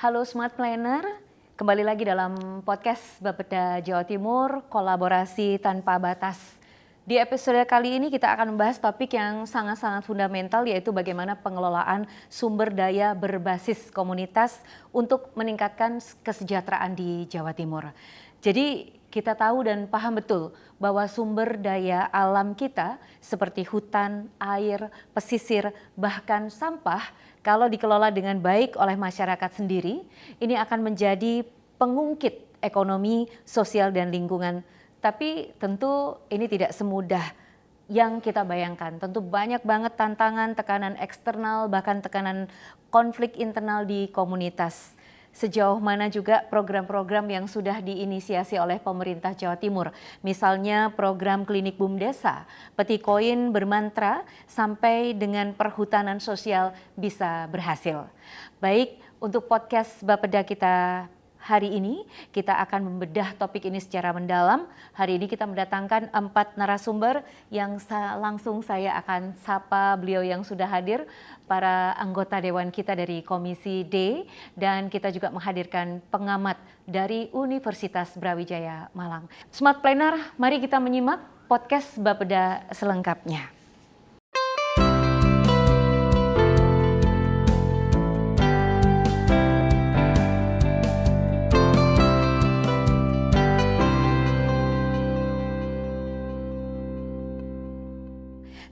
Halo Smart Planner, kembali lagi dalam podcast Bapeda Jawa Timur, kolaborasi tanpa batas. Di episode kali ini kita akan membahas topik yang sangat-sangat fundamental, yaitu bagaimana pengelolaan sumber daya berbasis komunitas untuk meningkatkan kesejahteraan di Jawa Timur. Jadi kita tahu dan paham betul bahwa sumber daya alam kita seperti hutan, air, pesisir, bahkan sampah, kalau dikelola dengan baik oleh masyarakat sendiri, ini akan menjadi pengungkit ekonomi, sosial, dan lingkungan. Tapi tentu ini tidak semudah yang kita bayangkan. Tentu banyak banget tantangan, tekanan eksternal, bahkan tekanan konflik internal di komunitas. Sejauh mana juga program-program yang sudah diinisiasi oleh pemerintah Jawa Timur. Misalnya program Klinik Bumdesa, Peti Koin bermantra sampai dengan perhutanan sosial bisa berhasil. Baik, untuk podcast Bapeda kita hari ini, kita akan membedah topik ini secara mendalam. Hari ini kita mendatangkan 4 narasumber yang langsung saya akan sapa beliau yang sudah hadir, para anggota Dewan kita dari Komisi D, dan kita juga menghadirkan pengamat dari Universitas Brawijaya Malang. Smart Planner, mari kita menyimak podcast Bapeda selengkapnya.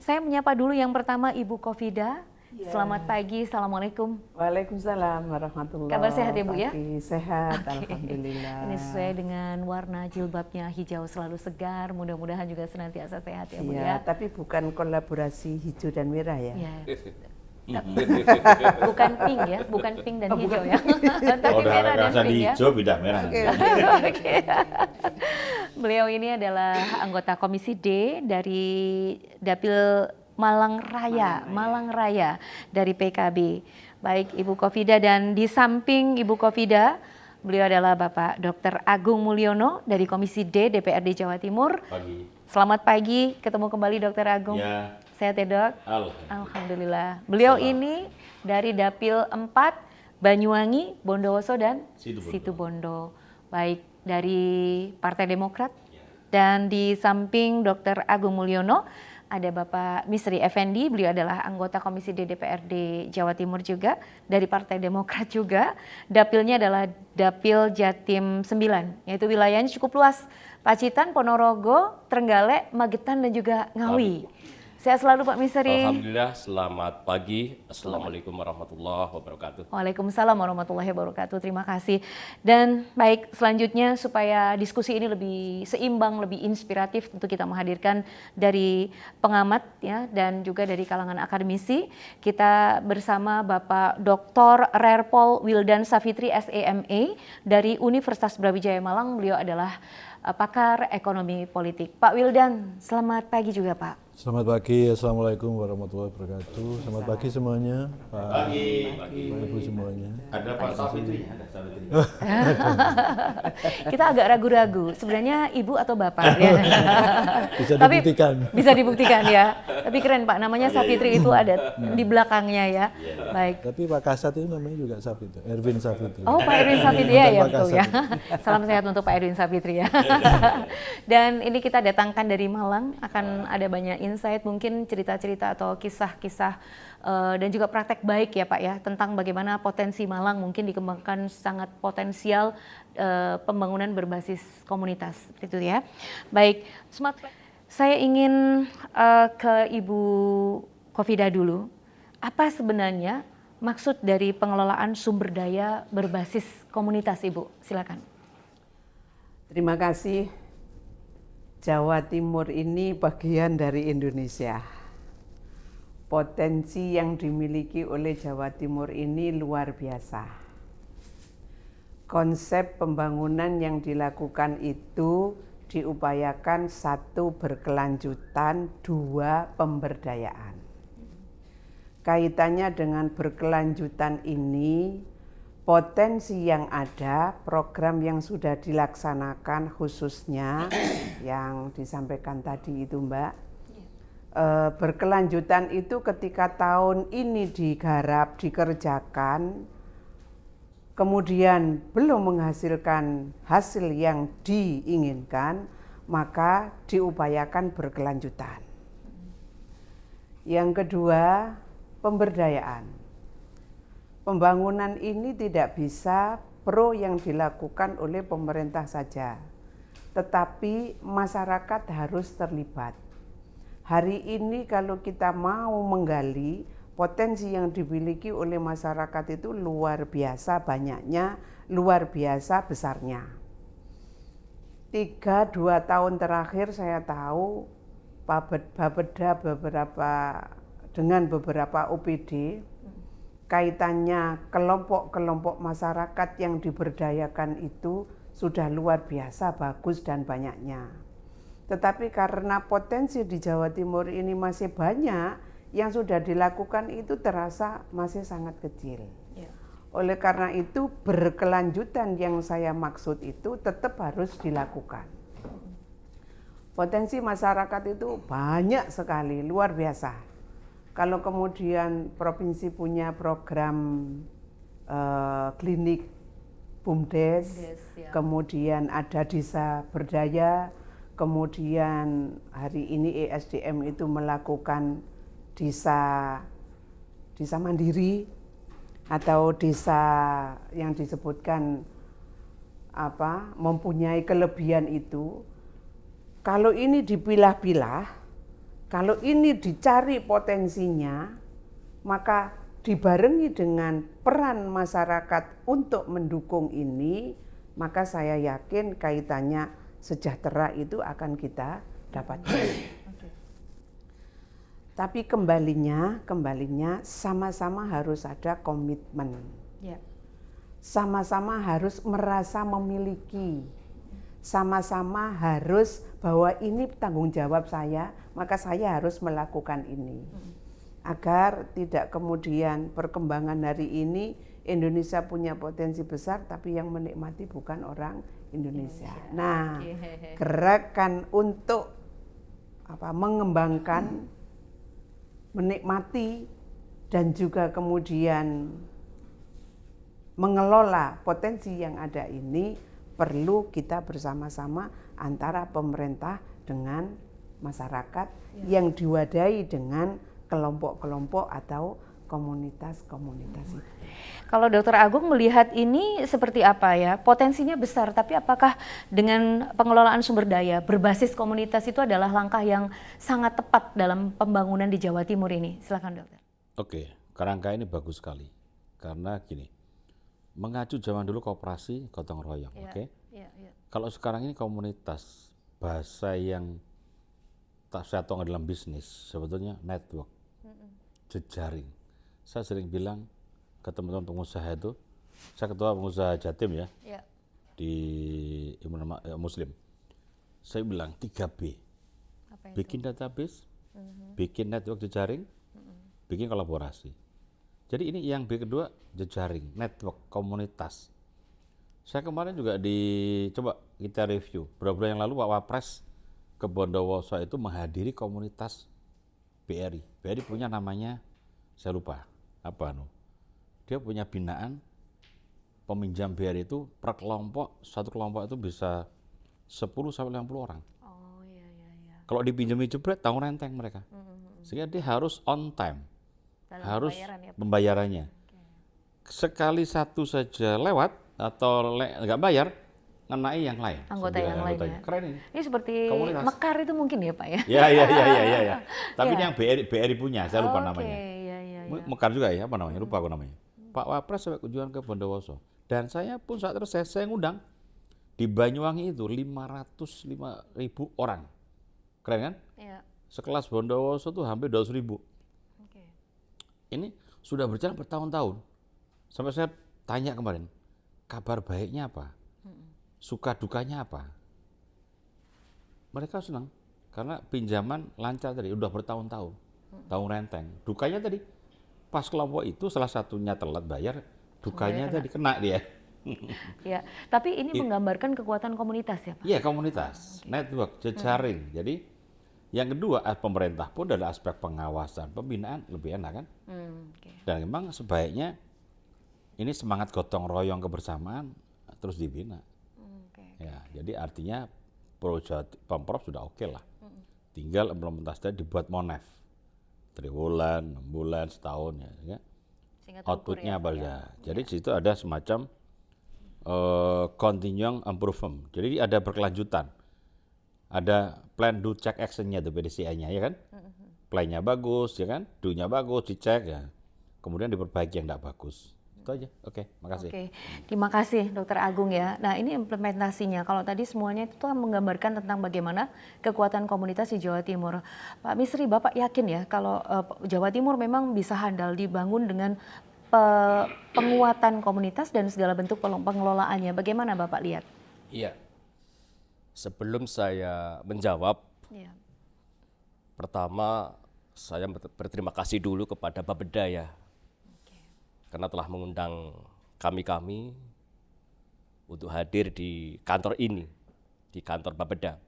Saya menyapa dulu yang pertama Ibu Kofida. Ya. Selamat pagi, Assalamualaikum. Waalaikumsalam warahmatullahi wabarakatuh. Kabar sehat ya Bu ya? Sehat, alhamdulillah. Ini sesuai dengan warna jilbabnya, hijau selalu segar, mudah-mudahan juga senantiasa sehat ya Bu ya. Tapi bukan kolaborasi hijau dan merah ya. Bukan pink ya, bukan pink dan hijau ya. Tapi merah dan pink ya. Hijau beda merah. Okay. Beliau ini adalah anggota Komisi D dari Dapil Malang Raya dari PKB. Baik Ibu Kofida, dan di samping Ibu Kofida, beliau adalah Bapak Dr. Agung Mulyono dari Komisi D DPRD Jawa Timur. Pagi. Selamat pagi, ketemu kembali Dr. Agung. Ya. Sehat ya Dok? Alhamdulillah. Beliau ini dari Dapil 4 Banyuwangi, Bondowoso dan Situbondo. Baik, dari Partai Demokrat. Dan di samping Dr. Agung Mulyono ada Bapak Misri Effendi, beliau adalah anggota Komisi D DPRD Jawa Timur juga, dari Partai Demokrat juga. Dapilnya adalah Dapil Jatim 9, yaitu wilayahnya cukup luas. Pacitan, Ponorogo, Trenggalek, Magetan, dan juga Ngawi. Sehat selalu Pak Misri. Alhamdulillah, selamat pagi. Assalamualaikum warahmatullahi wabarakatuh. Waalaikumsalam warahmatullahi wabarakatuh. Terima kasih. Dan baik, selanjutnya supaya diskusi ini lebih seimbang, lebih inspiratif, tentu kita menghadirkan dari pengamat ya, dan juga dari kalangan akademisi. Kita bersama Bapak Dr. Rerpol Wildan Savitri SEMA dari Universitas Brawijaya Malang. Beliau adalah pakar ekonomi politik. Pak Wildan, selamat pagi juga Pak. Selamat pagi, Assalamualaikum warahmatullahi wabarakatuh. Selamat pagi semuanya, Pak. Pagi. Ibu semuanya. Ada Pak Savitri. Kita agak ragu-ragu, sebenarnya Ibu atau Bapak ya. Bisa dibuktikan. Bisa dibuktikan ya. Tapi keren Pak, namanya Savitri itu ada di belakangnya ya. Baik. Tapi Pak Kasat itu namanya juga Savitri, Erwin Savitri. Oh Pak Erwin Savitri ya, betul ya. Salam sehat untuk Pak Erwin Savitri ya. Dan ini kita datangkan dari Malang, akan ada banyak insight, mungkin cerita-cerita atau kisah-kisah dan juga praktek baik ya Pak ya, tentang bagaimana potensi Malang mungkin dikembangkan sangat potensial pembangunan berbasis komunitas, itu ya. Baik, saya ingin ke Ibu Kofida dulu. Apa sebenarnya maksud dari pengelolaan sumber daya berbasis komunitas, Ibu? Silakan. Terima kasih. Jawa Timur ini bagian dari Indonesia. Potensi yang dimiliki oleh Jawa Timur ini luar biasa. Konsep pembangunan yang dilakukan itu diupayakan 1, berkelanjutan, 2, pemberdayaan. Kaitannya dengan berkelanjutan ini, potensi yang ada, program yang sudah dilaksanakan khususnya yang disampaikan tadi itu Mbak, berkelanjutan itu ketika tahun ini digarap, dikerjakan, kemudian belum menghasilkan hasil yang diinginkan, maka diupayakan berkelanjutan. Yang kedua, pemberdayaan. Pembangunan ini tidak bisa pro yang dilakukan oleh pemerintah saja, tetapi masyarakat harus terlibat. Hari ini kalau kita mau menggali potensi yang dimiliki oleh masyarakat itu luar biasa banyaknya, luar biasa besarnya. 3-2 tahun terakhir saya tahu Bapeda dengan beberapa OPD kaitannya kelompok-kelompok masyarakat yang diberdayakan itu sudah luar biasa bagus dan banyaknya. Tetapi karena potensi di Jawa Timur ini masih banyak, yang sudah dilakukan itu terasa masih sangat kecil. Oleh karena itu berkelanjutan yang saya maksud itu tetap harus dilakukan. Potensi masyarakat itu banyak sekali, luar biasa. Kalau kemudian provinsi punya program klinik BUMDes, kemudian ada desa berdaya, kemudian hari ini ESDM itu melakukan desa mandiri atau desa yang disebutkan mempunyai kelebihan itu. Kalau ini dipilah-pilah, kalau ini dicari potensinya, maka dibarengi dengan peran masyarakat untuk mendukung ini, maka saya yakin kaitannya sejahtera itu akan kita dapatkan. Tapi kembalinya sama-sama harus ada komitmen. Sama-sama harus merasa memiliki. Sama-sama harus bahwa ini tanggung jawab saya, maka saya harus melakukan ini. Agar tidak kemudian perkembangan hari ini Indonesia punya potensi besar tapi yang menikmati bukan orang Indonesia. Nah, gerakan untuk mengembangkan, menikmati dan juga kemudian mengelola potensi yang ada ini perlu kita bersama-sama antara pemerintah dengan masyarakat yang diwadahi dengan kelompok-kelompok atau komunitas-komunitas itu. Kalau Dr. Agung melihat ini seperti apa ya? Potensinya besar, tapi apakah dengan pengelolaan sumber daya berbasis komunitas itu adalah langkah yang sangat tepat dalam pembangunan di Jawa Timur ini? Silakan dokter. Oke, kerangka ini bagus sekali. Karena gini, mengacu zaman dulu koperasi gotong royong, oke? Kalau sekarang ini komunitas, bahasa yang tak saya tahu dalam bisnis, sebetulnya network, jejaring. Saya sering bilang ke teman-teman pengusaha itu, saya ketua pengusaha Jatim ya, di Muslim. Saya bilang 3B, bikin database, bikin network jejaring, bikin kolaborasi. Jadi ini yang B kedua, jejaring, network, komunitas. Saya kemarin juga coba kita review, beberapa bulan yang lalu Pak Wapres ke Bondowoso itu menghadiri komunitas BRI. BRI punya namanya, saya lupa, dia punya binaan peminjam BRI itu per kelompok, satu kelompok itu bisa 10-50 orang. Kalau dipinjami jebret, tanggung renteng mereka. Sehingga dia harus on time. Harus pembayarannya. Sekali satu saja lewat atau nggak bayar, ngenai yang lain. Anggota yang lainnya. Keren ini. Ini seperti komunitas. Mekar itu mungkin ya Pak ya? Ya. Tapi ini yang BRI punya, saya lupa namanya. Mekar juga ya, lupa aku namanya. Pak Wapres sampai kunjungan ke Bondowoso. Dan saya pun saat itu saya ngundang. Di Banyuwangi itu 505.000 orang. Keren kan? Iya. Sekelas Bondowoso tuh hampir 200.000. Ini sudah berjalan bertahun-tahun. Sampai saya tanya kemarin, kabar baiknya apa? Suka dukanya apa? Mereka senang karena pinjaman lancar tadi, udah bertahun-tahun. Tahun renteng. Dukanya tadi, pas kelompok itu salah satunya telat bayar, dukanya tadi kena dia. Ya, tapi ini menggambarkan kekuatan komunitas ya Pak? Iya, komunitas, network, jejaring. Jadi yang kedua, pemerintah pun dari aspek pengawasan, pembinaan lebih enak kan? Dan memang sebaiknya ini semangat gotong royong kebersamaan terus dibina. Oke. Ya, jadi artinya Pemprov sudah oke lah. Tinggal implementasinya dibuat monef. 3 bulan, 6 bulan, setahun ya. Sehingga terukur Outputnya ya, apa Pak, ya. Jadi di situ ada semacam continuing improvement. Jadi ada berkelanjutan. Ada plan do check action-nya tuh PDCA-nya ya kan. Plan-nya bagus ya kan, do-nya bagus, dicek ya. Kemudian diperbaiki yang tidak bagus. Itu aja. Oke, makasih. Oke, terima kasih Dr. Agung ya. Nah ini implementasinya, kalau tadi semuanya itu kan menggambarkan tentang bagaimana kekuatan komunitas di Jawa Timur. Pak Misri, Bapak yakin ya kalau Jawa Timur memang bisa handal dibangun dengan penguatan komunitas dan segala bentuk pengelolaannya. Bagaimana Bapak lihat? Iya. Sebelum saya menjawab, Iya. pertama saya berterima kasih dulu kepada Bapeda ya, karena telah mengundang kami untuk hadir di kantor ini, di kantor Bapeda.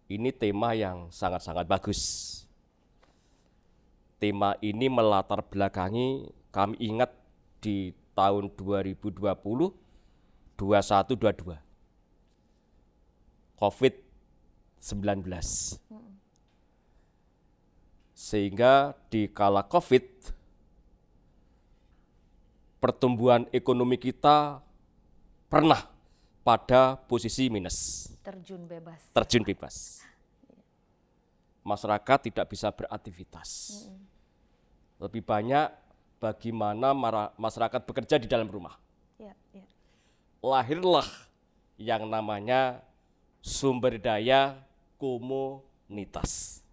Ini tema yang sangat-sangat bagus. Tema ini melatar belakangi, kami ingat di tahun 2020, 21, 22. COVID-19. Sehingga di kala COVID, pertumbuhan ekonomi kita pernah pada posisi minus, terjun bebas. Masyarakat tidak bisa beraktivitas. Lebih banyak bagaimana masyarakat bekerja di dalam rumah. Lahirlah yang namanya sumber daya komunitas.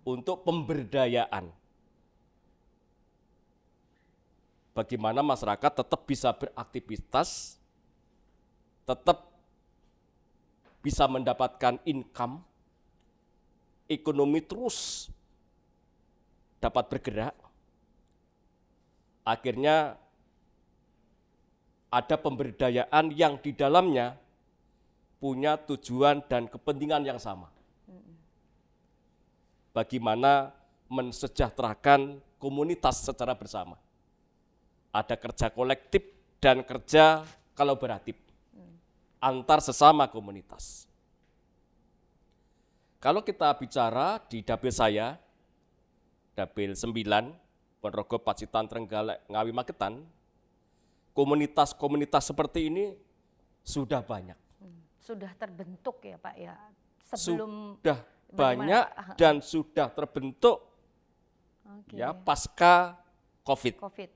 Untuk pemberdayaan. Bagaimana masyarakat tetap bisa beraktivitas, tetap bisa mendapatkan income, ekonomi terus dapat bergerak. Akhirnya ada pemberdayaan yang di dalamnya punya tujuan dan kepentingan yang sama. Bagaimana mensejahterakan komunitas secara bersama. Ada kerja kolektif dan kerja kolaboratif antar sesama komunitas. Kalau kita bicara di dapil saya, dapil 9, Ponorogo, Pacitan, Trenggalek, Ngawi, Magetan, komunitas-komunitas seperti ini sudah banyak. Sudah terbentuk ya Pak ya? Sebelum sudah banyak dan sudah terbentuk ya pasca COVID. Oke.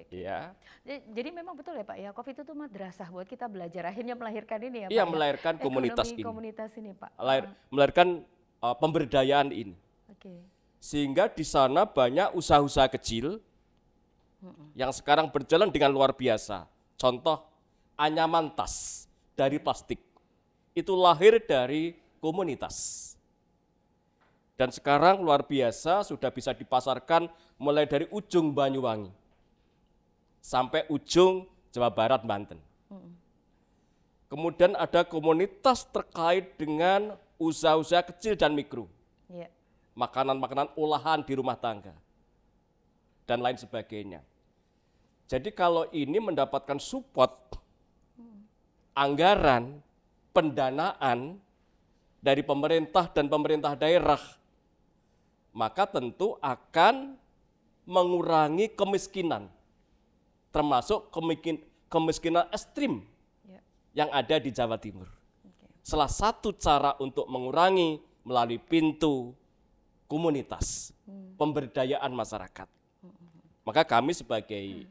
Ya. Jadi memang betul ya Pak ya, COVID itu madrasah buat kita belajar, akhirnya melahirkan ini ya Pak. Iya, ya? melahirkan komunitas Ekonomi ini. Komunitas ini Pak. Melahirkan pemberdayaan ini. Oke. Sehingga di sana banyak usaha-usaha kecil yang sekarang berjalan dengan luar biasa. Contoh anyaman tas dari plastik. Itu lahir dari komunitas. Dan sekarang luar biasa sudah bisa dipasarkan mulai dari ujung Banyuwangi sampai ujung Jawa Barat, Banten. Kemudian ada komunitas terkait dengan usaha-usaha kecil dan mikro. Makanan-makanan olahan di rumah tangga, dan lain sebagainya. Jadi kalau ini mendapatkan support, anggaran, pendanaan dari pemerintah dan pemerintah daerah, maka tentu akan mengurangi kemiskinan, termasuk kemiskinan ekstrim yang ada di Jawa Timur. Salah satu cara untuk mengurangi melalui pintu komunitas, pemberdayaan masyarakat. Maka kami sebagai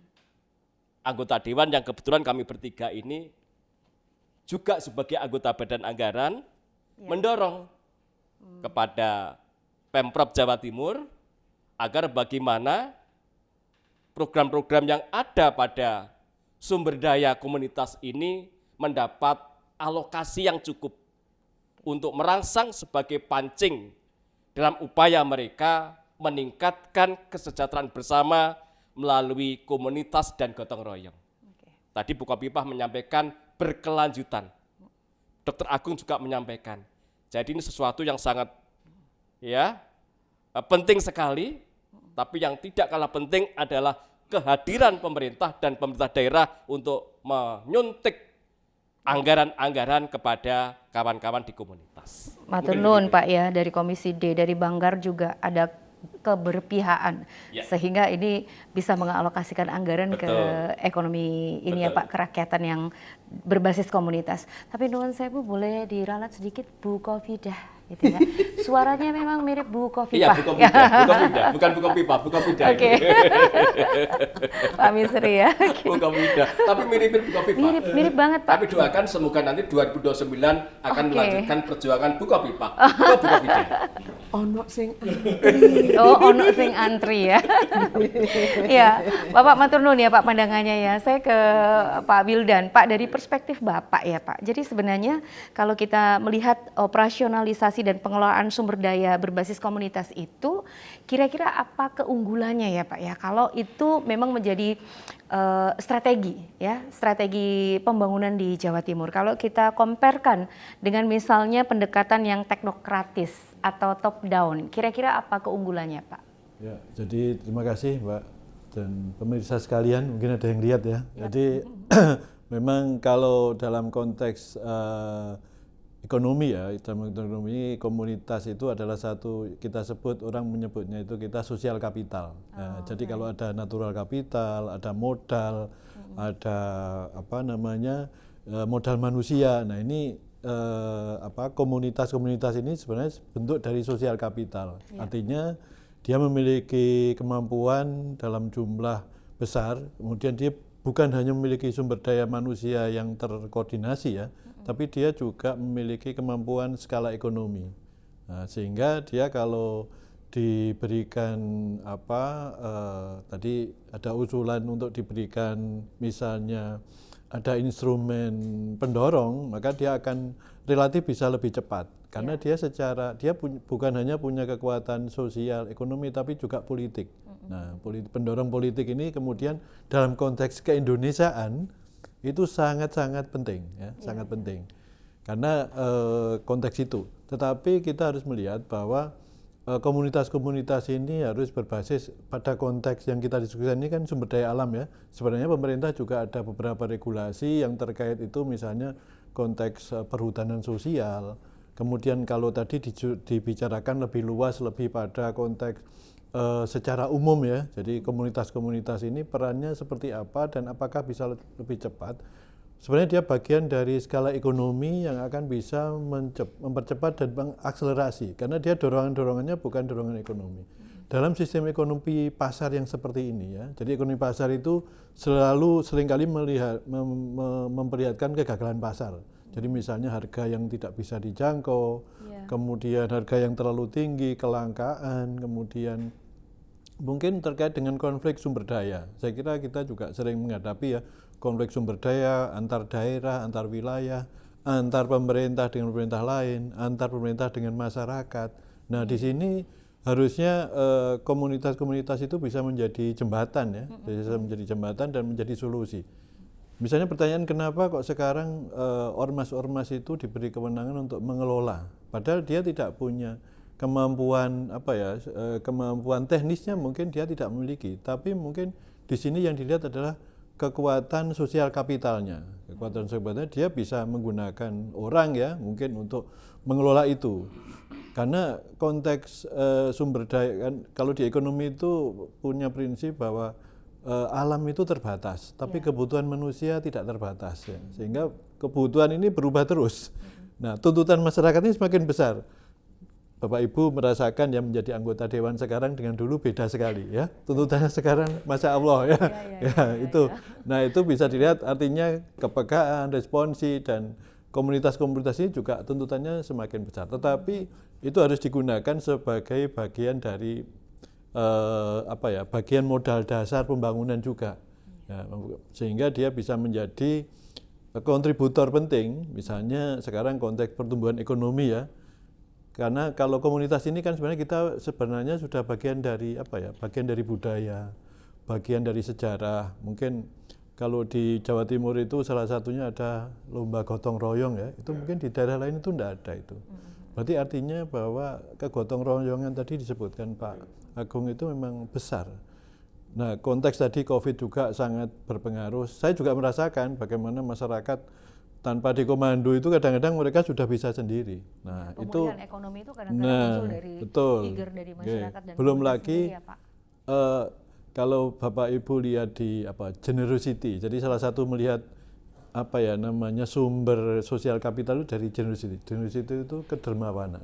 anggota dewan yang kebetulan kami bertiga ini juga sebagai anggota badan anggaran mendorong kepada Pemprov Jawa Timur agar bagaimana program-program yang ada pada sumber daya komunitas ini mendapat alokasi yang cukup untuk merangsang sebagai pancing dalam upaya mereka meningkatkan kesejahteraan bersama melalui komunitas dan gotong royong. Tadi Bu Kopipah menyampaikan berkelanjutan. Dr. Agung juga menyampaikan. Jadi ini sesuatu yang sangat penting sekali, tapi yang tidak kalah penting adalah kehadiran pemerintah dan pemerintah daerah untuk menyuntik anggaran-anggaran kepada kawan-kawan di komunitas. Matur Mungkin nuwun begitu. Pak ya, dari Komisi D, dari Banggar juga ada keberpihakan Ya. sehingga ini bisa mengalokasikan anggaran ke Betul. ekonomi ini ya Betul. Pak, kerakyatan yang berbasis komunitas. Tapi nuwun sewu boleh diralat sedikit Bu Kofidah gitu ya. Suaranya memang mirip Bu Iya, Kofifah. Bukopidah, bukan Bukopipa, Bukopidah. Oke. Pak Misri ya. Bukopidah, tapi mirip-mirip Bukopipa. Mirip banget Pak. Tapi doakan semoga nanti 2029 akan Oke. melanjutkan perjuangan Bukopipa ke Bukopidah. Ono sing Oh, ono sing antri ya. Iya, Bapak matur nuwun ya Pak pandangannya ya. Saya ke Pak Wildan. Pak, dari perspektif Bapak ya Pak. Jadi sebenarnya kalau kita melihat operasionalisasi dan pengelolaan sumber daya berbasis komunitas itu, kira-kira apa keunggulannya ya Pak ya? Kalau itu memang menjadi strategi pembangunan di Jawa Timur. Kalau kita comparekan dengan misalnya pendekatan yang teknokratis atau top down, kira-kira apa keunggulannya Pak? Ya, jadi terima kasih Mbak dan pemirsa sekalian, mungkin ada yang lihat ya. Jadi memang kalau dalam konteks ekonomi ya, dalam ekonomi komunitas itu adalah satu, kita sebut, orang menyebutnya itu kita sosial kapital. Jadi kalau ada natural kapital, ada modal, ada apa namanya modal manusia. Nah ini komunitas-komunitas ini sebenarnya bentuk dari sosial kapital. Artinya dia memiliki kemampuan dalam jumlah besar, kemudian dia bukan hanya memiliki sumber daya manusia yang terkoordinasi ya, tapi dia juga memiliki kemampuan skala ekonomi. Nah, sehingga dia kalau diberikan tadi ada usulan untuk diberikan misalnya ada instrumen pendorong, maka dia akan relatif bisa lebih cepat karena dia bukan hanya punya kekuatan sosial ekonomi tapi juga politik. Nah, pendorong politik ini kemudian dalam konteks keindonesiaan itu sangat-sangat penting ya, sangat penting. Karena konteks itu. Tetapi kita harus melihat bahwa komunitas-komunitas ini harus berbasis pada konteks yang kita diskusikan ini kan sumber daya alam ya. Sebenarnya pemerintah juga ada beberapa regulasi yang terkait itu, misalnya konteks perhutanan sosial. Kemudian kalau tadi dibicarakan lebih luas, lebih pada konteks secara umum ya. Jadi komunitas-komunitas ini perannya seperti apa dan apakah bisa lebih cepat. Sebenarnya dia bagian dari skala ekonomi yang akan bisa mempercepat dan mengakselerasi karena dia dorongannya bukan dorongan ekonomi. Dalam sistem ekonomi pasar yang seperti ini ya, jadi ekonomi pasar itu seringkali memperlihatkan kegagalan pasar. Jadi misalnya harga yang tidak bisa dijangkau, kemudian harga yang terlalu tinggi, kelangkaan, kemudian mungkin terkait dengan konflik sumber daya. Saya kira kita juga sering menghadapi ya konflik sumber daya antar daerah, antar wilayah, antar pemerintah dengan pemerintah lain, antar pemerintah dengan masyarakat. Nah, di sini harusnya komunitas-komunitas itu bisa menjadi jembatan ya, bisa menjadi jembatan dan menjadi solusi. Misalnya pertanyaan kenapa kok sekarang ormas-ormas itu diberi kewenangan untuk mengelola, padahal dia tidak punya kemampuan kemampuan teknisnya mungkin dia tidak memiliki, tapi mungkin di sini yang dilihat adalah kekuatan sosial kapitalnya. Kekuatan sosial kapitalnya dia bisa menggunakan orang ya mungkin untuk mengelola itu. Karena konteks sumber daya kan kalau di ekonomi itu punya prinsip bahwa alam itu terbatas, tapi kebutuhan manusia tidak terbatas ya. Sehingga kebutuhan ini berubah terus. Nah, tuntutan masyarakat ini semakin besar. Bapak Ibu merasakan yang menjadi anggota dewan sekarang dengan dulu beda sekali ya. Tuntutannya sekarang Masya Allah ya. Itu. Nah, itu bisa dilihat artinya kepekaan, responsi dan komunitas-komunitas ini juga tuntutannya semakin besar. Tetapi itu harus digunakan sebagai bagian dari bagian modal dasar pembangunan juga. Ya, sehingga dia bisa menjadi kontributor penting, misalnya sekarang konteks pertumbuhan ekonomi ya. Karena kalau komunitas ini kan sebenarnya kita sudah bagian dari bagian dari budaya, bagian dari sejarah. Mungkin kalau di Jawa Timur itu salah satunya ada lomba gotong royong ya. Itu mungkin di daerah lain itu tidak ada itu. Berarti artinya bahwa kegotong royongan tadi disebutkan Pak Agung itu memang besar. Nah, konteks tadi COVID juga sangat berpengaruh. Saya juga merasakan bagaimana masyarakat tanpa dikomando itu kadang-kadang mereka sudah bisa sendiri. Nah, pemulihan ekonomi itu kadang-kadang muncul dari betul. figure dari masyarakat dan Belum komunitas lagi sendiri ya, Pak. kalau Bapak Ibu lihat di generosity. Jadi salah satu melihat sumber sosial kapital itu dari generosity. Generosity itu kedermawanan.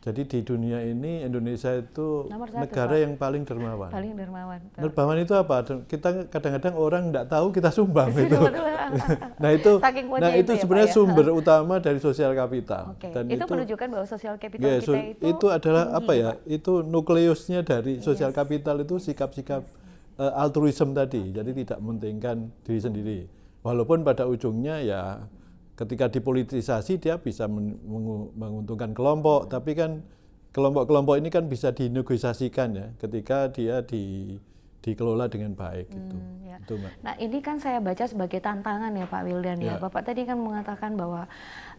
Jadi di dunia ini Indonesia itu Nomor 1, negara Pak. yang paling dermawan. Paling dermawan. betul. Dermawan itu apa? Kita kadang-kadang orang tidak tahu kita sumbang itu. Betul. Saking kuatnya itu itu ya, sebenarnya Pak, ya. sumber utama dari sosial kapital. Oke. Dan Itu menunjukkan bahwa sosial capital ya, kita itu adalah tinggi, Pak. Itu nukleusnya dari sosial kapital itu sikap-sikap altruism tadi. Jadi tidak mementingkan diri sendiri. Walaupun pada ujungnya ya ketika dipolitisasi dia bisa menguntungkan kelompok, tapi kan kelompok-kelompok ini kan bisa dinegosiasikan ya ketika dia dikelola dengan baik gitu. Ya. Itu, Mbak. Nah, ini kan saya baca sebagai tantangan ya Pak Wildan ya. Ya. Bapak tadi kan mengatakan bahwa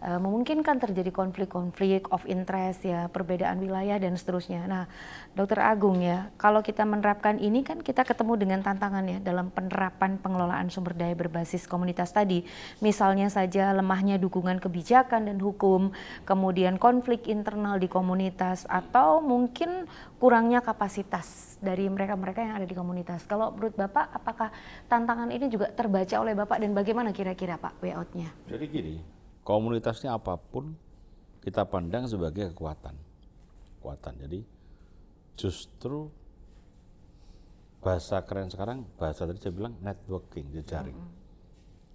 memungkinkan terjadi konflik-konflik of interest ya, perbedaan wilayah dan seterusnya. Nah, Dr. Agung ya, kalau kita menerapkan ini kan kita ketemu dengan tantangan ya dalam penerapan pengelolaan sumber daya berbasis komunitas tadi. Misalnya saja lemahnya dukungan kebijakan dan hukum, kemudian konflik internal di komunitas, atau mungkin kurangnya kapasitas dari mereka-mereka yang ada di komunitas. Kalau menurut Bapak, apakah tantangan ini juga terbaca oleh Bapak dan bagaimana kira-kira Pak way out-nya? Jadi gini, komunitasnya apapun kita pandang sebagai kekuatan. Jadi justru bahasa keren sekarang, bahasa tadi saya bilang networking, jejaring.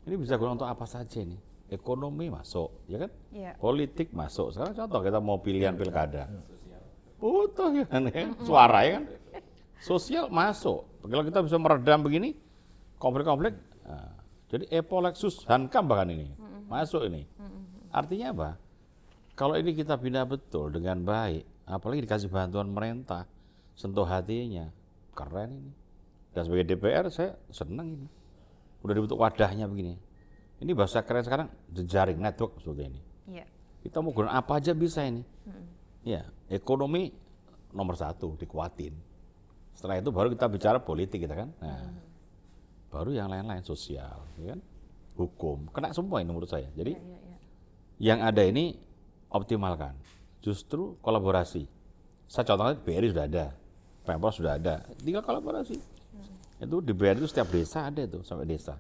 Ini bisa guna untuk apa saja ini. Ekonomi masuk, ya kan? Iya. Politik masuk. Sekarang contoh kita mau pilihan pilkada. Butuh ya kan, suara ya kan? Sosial masuk. Kalau kita bisa meredam begini, konflik-konflik. Nah, jadi Epolexus, Hankam bahkan ini masuk ini. Artinya apa? Kalau ini kita bina betul dengan baik, apalagi dikasih bantuan pemerintah, sentuh hatinya, keren ini. Dan sebagai DPR saya senang ini. Udah dibentuk wadahnya begini. Ini bahasa keren sekarang, jejaring network seperti ini. Iya. Kita mau gunakan apa aja bisa ini. Ya, ekonomi nomor 1 dikuatin. Setelah itu baru kita bicara politik kita kan. Nah, baru yang lain-lain sosial, ya kan? Hukum, kena semua ini menurut saya. Jadi yang ada ini optimalkan. Justru kolaborasi. Saya contohnya BRI sudah ada, Pemprov sudah ada, tinggal kolaborasi. Itu di BRI itu setiap desa ada itu sampai desa.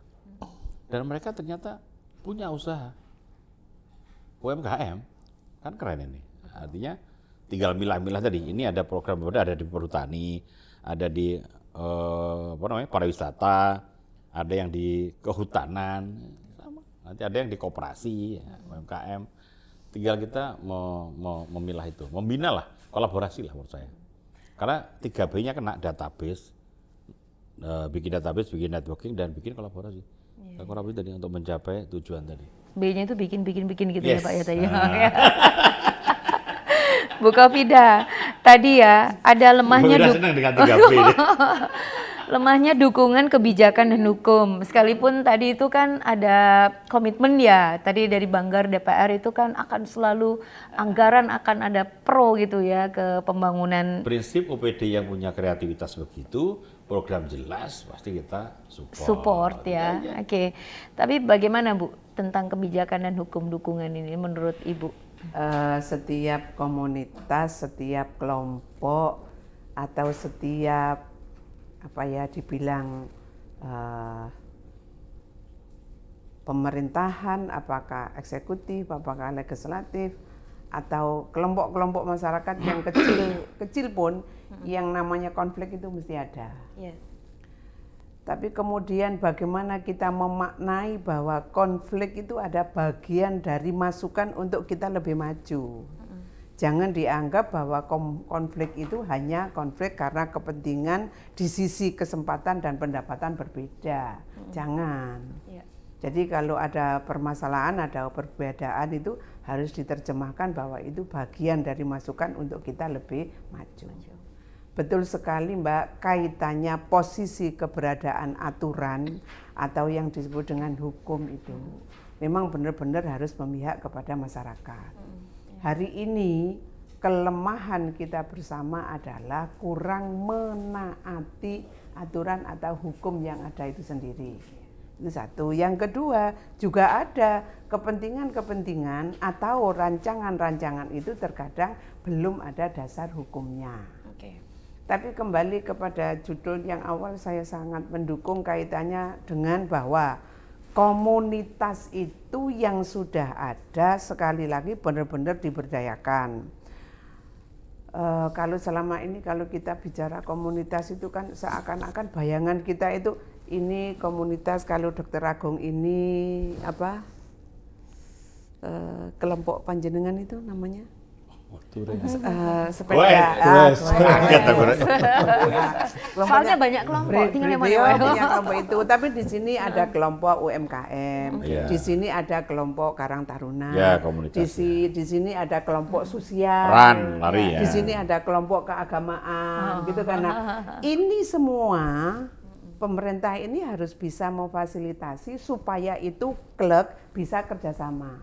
Dan mereka ternyata punya usaha UMKM, kan keren ini. Artinya tinggal milah-milah tadi. Ini ada program ada di perhutani, ada di pariwisata, ada yang di kehutanan, sama. Nanti ada yang di koperasi, ya, UMKM. Tinggal kita memilah itu, membina lah, kolaborasi lah menurut saya. Karena 3B-nya kena database, bikin database, bikin networking, dan bikin kolaborasi. Kolaborasi tadi untuk mencapai tujuan tadi. B-nya itu bikin gitu Yes. ya Pak ya tadi. Bu Kofida, tadi ya ada lemahnya senang dengan 3B. lemahnya dukungan kebijakan dan hukum. Sekalipun tadi itu kan ada komitmen ya, tadi dari Banggar DPR itu kan akan selalu anggaran akan ada pro gitu ya ke pembangunan. Prinsip OPD yang punya kreativitas begitu, program jelas pasti kita Support ya. Oke. Tapi bagaimana Bu tentang kebijakan dan hukum dukungan ini menurut Ibu? Setiap komunitas, setiap kelompok atau setiap dibilang pemerintahan, apakah eksekutif, apakah legislatif, atau kelompok-kelompok masyarakat yang kecil pun yang namanya konflik itu mesti ada. Yes. Tapi kemudian bagaimana kita memaknai bahwa konflik itu ada bagian dari masukan untuk kita lebih maju. Jangan dianggap bahwa konflik itu hanya konflik karena kepentingan di sisi kesempatan dan pendapatan berbeda. Jangan. Yeah. Jadi kalau ada permasalahan, ada perbedaan itu harus diterjemahkan bahwa itu bagian dari masukan untuk kita lebih maju. Betul sekali Mbak, kaitannya posisi keberadaan aturan atau yang disebut dengan hukum itu memang benar-benar harus memihak kepada masyarakat. Hari ini kelemahan kita bersama adalah kurang menaati aturan atau hukum yang ada itu sendiri. Itu satu. Yang kedua, juga ada kepentingan-kepentingan atau rancangan-rancangan itu terkadang belum ada dasar hukumnya. Tapi kembali kepada judul yang awal, saya sangat mendukung kaitannya dengan bahwa komunitas itu yang sudah ada sekali lagi benar-benar diberdayakan. Kalau selama ini kalau kita bicara komunitas itu kan seakan-akan bayangan kita itu ini komunitas, kalau Dokter Agung ini apa kelompok panjenengan itu namanya sepeda. Soalnya banyak kelompok, tinggal yang mana? Banyak kelompok itu, tapi di sini ada kelompok UMKM, di sini ada kelompok Karang Taruna, di sini ada kelompok sosial, lari di sini ada kelompok keagamaan, gitu kan. Nah, ini semua pemerintah ini harus bisa memfasilitasi supaya itu klub bisa kerjasama.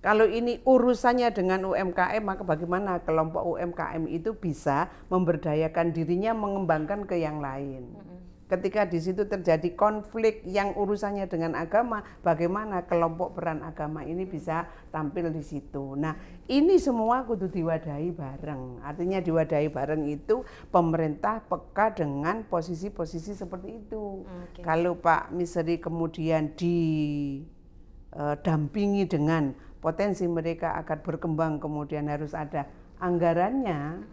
Kalau ini urusannya dengan UMKM, maka bagaimana kelompok UMKM itu bisa memberdayakan dirinya mengembangkan ke yang lain. Ketika di situ terjadi konflik yang urusannya dengan agama, bagaimana kelompok peran agama ini bisa tampil di situ. Nah, ini semua kudu diwadahi bareng. Artinya diwadahi bareng itu pemerintah peka dengan posisi-posisi seperti itu. Kalau Pak Misri kemudian didampingi dengan potensi mereka akan berkembang, kemudian harus ada anggarannya,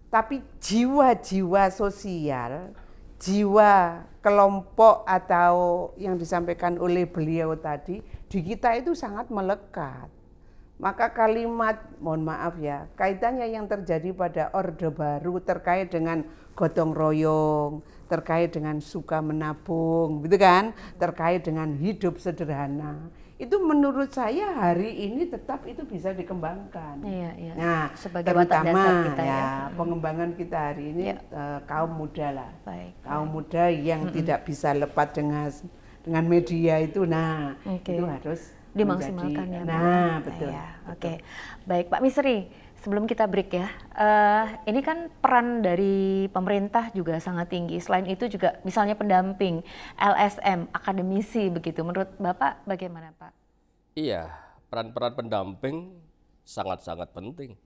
tapi jiwa-jiwa sosial, jiwa kelompok atau yang disampaikan oleh beliau tadi, di kita itu sangat melekat. Maka kalimat, mohon maaf ya, kaitannya yang terjadi pada Orde Baru terkait dengan gotong royong, terkait dengan suka menabung, gitu kan, terkait dengan hidup sederhana. Itu menurut saya hari ini tetap itu bisa dikembangkan. Iya. Nah, sebagai watak dasar kita ya. Pengembangan kita hari ini kaum muda lah. Kaum muda yang tidak bisa lepas dengan media itu, itu harus dimaksimalkan ya. Nah, betul. Ya, oke. Baik, Pak Misri, sebelum kita break ya, ini kan peran dari pemerintah juga sangat tinggi. Selain itu juga misalnya pendamping, LSM, akademisi begitu. Menurut Bapak bagaimana, Pak? Iya, peran-peran pendamping sangat-sangat penting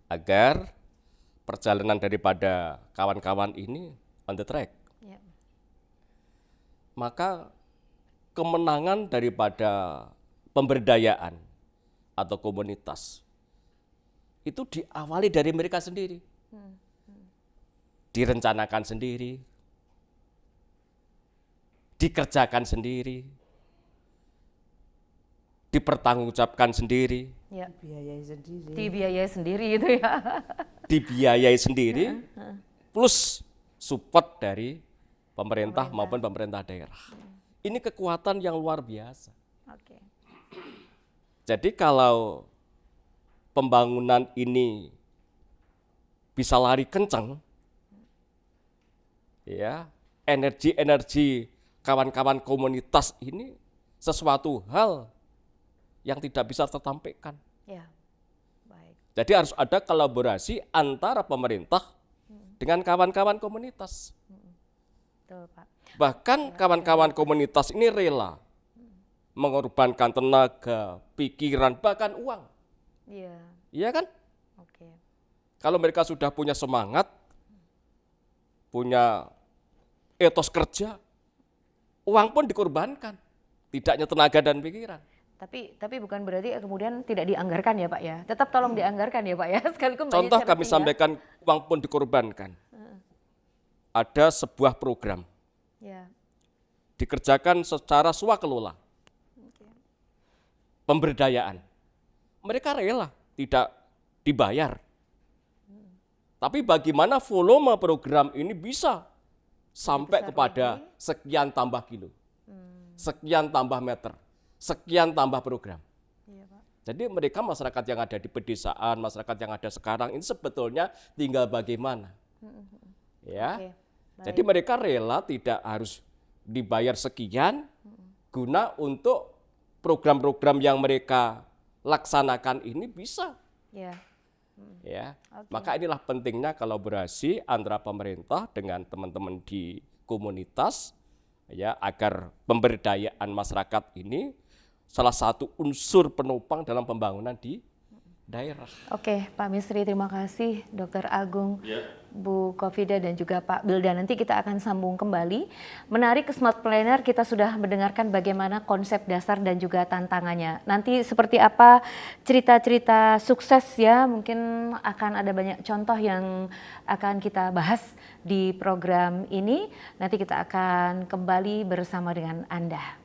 agar perjalanan daripada kawan-kawan ini on the track. Ya. Maka kemenangan daripada pemberdayaan atau komunitas itu diawali dari mereka sendiri, direncanakan sendiri, dikerjakan sendiri, dipertanggungjawabkan sendiri, dibiayai sendiri itu ya. dibiayai sendiri, plus support dari pemerintah maupun pemerintah daerah. Ini kekuatan yang luar biasa. Jadi kalau pembangunan ini bisa lari kencang, ya, energi-energi kawan-kawan komunitas ini sesuatu hal yang tidak bisa tertampilkan. Ya, baik. Jadi harus ada kolaborasi antara pemerintah dengan kawan-kawan komunitas. Betul, Pak. Bahkan kawan-kawan komunitas ini rela mengorbankan tenaga, pikiran, bahkan uang. Iya. Iya kan? Oke. Kalau mereka sudah punya semangat, punya etos kerja, uang pun dikorbankan, tidak hanya tenaga dan pikiran. Tapi bukan berarti kemudian tidak dianggarkan ya Pak ya. Tetap tolong dianggarkan ya Pak ya. Sekaligus Contoh kami sampaikan uang pun dikorbankan. Ada sebuah program. Ya. Dikerjakan secara swakelola. Pemberdayaan. Mereka rela tidak dibayar. Tapi bagaimana volume program ini bisa sampai kepada sekian tambah kilo, sekian tambah meter, sekian tambah program. Iya, Pak. Jadi mereka masyarakat yang ada di pedesaan, masyarakat yang ada sekarang ini sebetulnya tinggal bagaimana. Ya. Oke, jadi mereka rela tidak harus dibayar sekian guna untuk program-program yang mereka laksanakan ini bisa. Ya. Ya, maka inilah pentingnya kolaborasi antara pemerintah dengan teman-teman di komunitas, ya, agar pemberdayaan masyarakat ini salah satu unsur penopang dalam pembangunan di daerah. Oke, Pak Misri, terima kasih, Dr. Agung, Bu Kofida, dan juga Pak Bilda. Nanti kita akan sambung kembali. Menarik, ke Smart Planner kita sudah mendengarkan bagaimana konsep dasar dan juga tantangannya. Nanti seperti apa cerita-cerita sukses ya, mungkin akan ada banyak contoh yang akan kita bahas di program ini. Nanti kita akan kembali bersama dengan Anda.